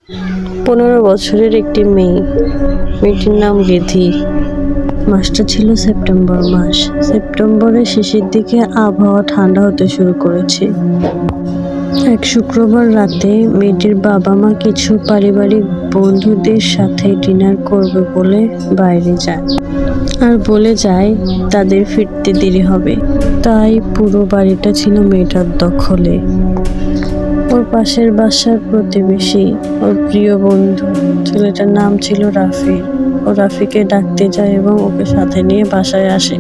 15 বছরের একটি মেয়ে। মেয়েটির নাম রিধি। মাসটা ছিল সেপ্টেম্বর মাস। সেপ্টেম্বরের শেষের দিকে আবহাওয়া ঠান্ডা হতে শুরু করেছে। এক শুক্রবার রাতে মেয়েটির বাবা মা কিছু পারিবারিক বন্ধুদের সাথে ডিনার করবে বলে বাইরে যায়, আর বলে যায় তাদের ফিরতে দেরি হবে। তাই পুরো বাড়িটা ছিল মেয়েটার দখলে। ওর পাশের বাসার প্রতিবেশী, ওর প্রিয় বন্ধু, ছেলেটার নাম ছিল রাফি। ও রাফিকে ডাকতে যায় এবং ওকে সাথে নিয়ে বাসায় আসে।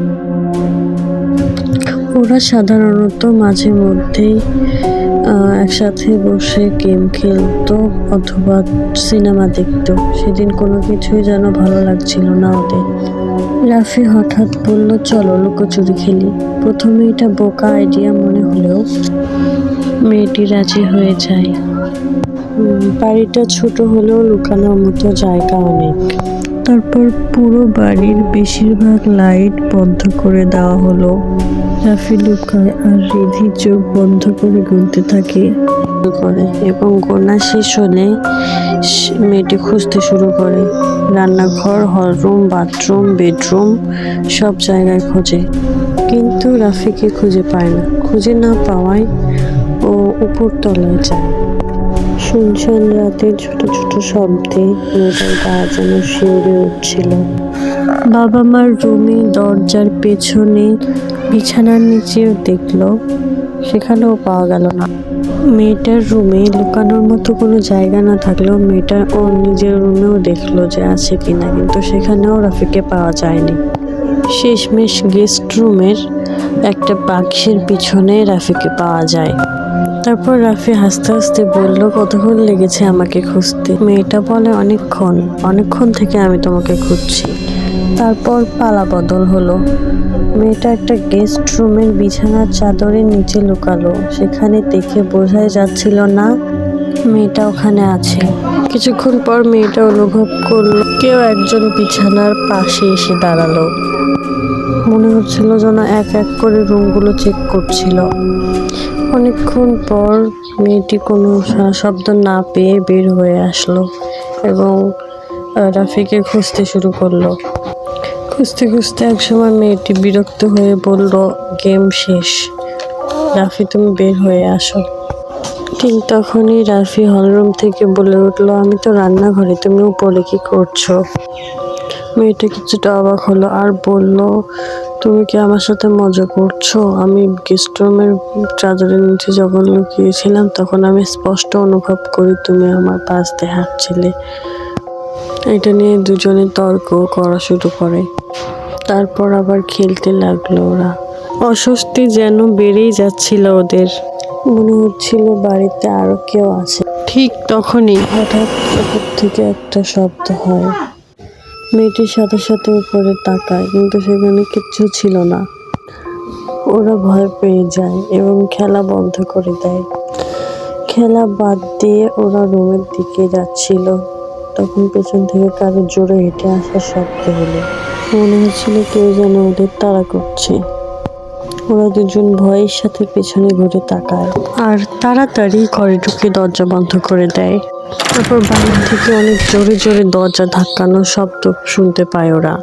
ওরা সাধারণত মাঝে মধ্যেই একসাথে বসে গেম খেলতো অথবা সিনেমা দেখতো। সেদিন কোনো কিছুই যেন ভালো লাগছিল না ওদের। রাফি হঠাৎ বলল, চলো লুকোচুরি খেলি। প্রথমে এটা বোকা আইডিয়া মনে হলেও মেয়েটি রাজি হয়ে যায়। বাড়িটা ছোট হলেও লুকানোর মতো জায়গা অনেক। তারপর পুরো বাড়ির বেশিরভাগ লাইট বন্ধ করে দেওয়া হলো। রাফি লুকায় আর রিধি চোখ বন্ধ করে গুনতে থাকে এবং গোনা শেষ হলে মেয়েটি খুঁজতে শুরু করে। রান্নাঘর, হলরুম, বাথরুম, বেডরুম সব জায়গায় খোঁজে, কিন্তু রাফিকে খুঁজে পায় না। খুঁজে না পাওয়ায় ও উপরতলায় যায়। শুনশান রাতের ছোট ছোট শব্দে মেয়েটার গা যেন শিউরে উঠছিল। বাবা মার রুমে দরজার পেছনে বিছানার নিচেও দেখলো, সেখানেও পাওয়া গেল না। মেয়েটার রুমে লুকানোর মতো কোনো জায়গা না থাকলেও মেয়েটার ওর নিজের রুমেও দেখলো যে আছে কিনা, কিন্তু সেখানেও রাফিকে পাওয়া যায়নি। শেষমেশ গেস্ট রুমের একটা বাক্সের পিছনে রাফিকে পাওয়া যায়। তারপর রাফি হাসতে হাসতে বলল, কতক্ষণ লেগেছে আমাকে খুঁজতে? মেয়েটা বলে, অনেকক্ষণ থেকে আমি তোমাকে খুঁজছি। তারপর পালা বদল হলো। মেয়েটা একটা গেস্ট রুমের বিছানার চাদরের নিচে লুকালো। সেখানে দেখে বোঝাই যাচ্ছিল না মেয়েটা ওখানে আছে। কিছুক্ষণ পর মেয়েটা অনুভব করলো কেউ একজন বিছানার পাশে এসে দাঁড়ালো। মনে হচ্ছিল যেন এক এক করে রুমগুলো চেক করছিল। অনেকক্ষণ পর মেয়েটি কোনো শব্দ না পেয়ে বের হয়ে আসলো এবং রাফিকে খুঁজতে শুরু করলো। খুঁজতে খুঁজতে একসময় মেয়েটি বিরক্ত হয়ে বলল, গেম শেষ, রাফি তুমি বের হয়ে আসো। ঠিক তখনই রাফি হলরুম থেকে বলে উঠলো, আমি তো রান্নাঘরে, তুমি উপরে কি করছো? মেয়েটা কিছুটা অবাক হলো আর বলল, তুমি কি আমার সাথে মজা করছো? আমি গেস্ট রুমের চাদরের নিচে যখন লুকিয়েছিলাম তখন আমি স্পষ্ট অনুভব করি তুমি আমার পাশ দিয়ে হাঁটছিলে। এটা নিয়ে দুজনে তর্ক করা শুরু করে। তারপর আবার খেলতে লাগলো ওরা। অস্বস্তি যেন বেড়েই যাচ্ছিল ওদের। মনে হচ্ছিল বাড়িতে আরো কেউ আছে। ঠিক তখনই হঠাৎ উপর থেকে একটা শব্দ হয়। মেয়েটির সাথে সাথে উপরে তাকায়, কিন্তু সেখানে কিচ্ছু ছিল না। ওরা ভয় পেয়ে যায় এবং খেলা বন্ধ করে দেয়। খেলা বাদ দিয়ে ওরা রুমের দিকে যাচ্ছিল, তখন পেছন থেকে কারো জোরে হেঁটে আসার শব্দ হলো। মনে হচ্ছিল কেউ যেন ওদের তাড়া করছে। ওরা দুজন ভয়ের সাথে পেছনে ঘুরে তাকায় আর তাড়াতাড়ি ঘরে ঢুকে দরজা বন্ধ করে দেয়। তারপর বাইরে থেকে অনেক জোরে জোরে দরজা ধাক্কানোর শব্দ শুনতে পায় ওরা।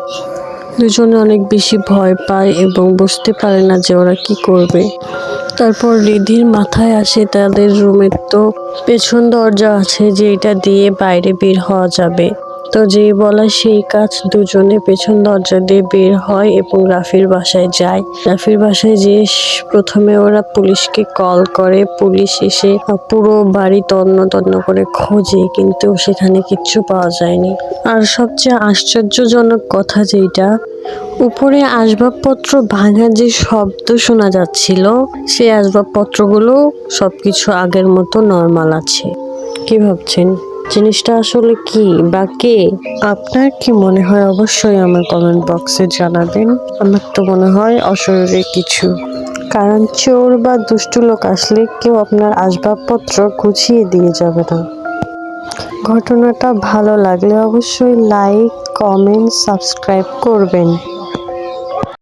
দুজনে অনেক বেশি ভয় পায় এবং বুঝতে পারে না যে ওরা কি করবে। তারপর রিধির মাথায় আসে তাদের রুমের তো পেছন দরজা আছে, যে এটা দিয়ে বাইরে বের হওয়া যাবে। তো যেই বলা সেই কাজ, দুজনে পেছন দরজা দিয়ে বের হয় এবং রাফির বাসায় যায়। রাফির বাসায় যেয়ে প্রথমে ওরা পুলিশকে কল করে। পুলিশ এসে পুরো বাড়ি তন্ন তন্ন করে খোঁজে, কিন্তু সেখানে কিচ্ছু পাওয়া যায়নি। আর সবচেয়ে আশ্চর্যজনক কথা যেটা, উপরে আসবাবপত্র ভাঙার যে শব্দ শোনা যাচ্ছিল, সেই আসবাবপত্রগুলো সবকিছু আগের মতো নর্মাল আছে। কি ভাবছেন জিনিসটা আসলে কি বা কে? আপনার কি মনে হয় অবশ্যই আমার কমেন্ট বক্সে জানাবেন। আমার তো মনে হয় অশরীরী কিছু, কারণ চোর বা দুষ্টু লোক আসলে কেউ আপনার আসবাবপত্র গুছিয়ে দিয়ে যাবে না। ঘটনাটা ভালো লাগলে অবশ্যই লাইক, কমেন্ট, সাবস্ক্রাইব করবেন।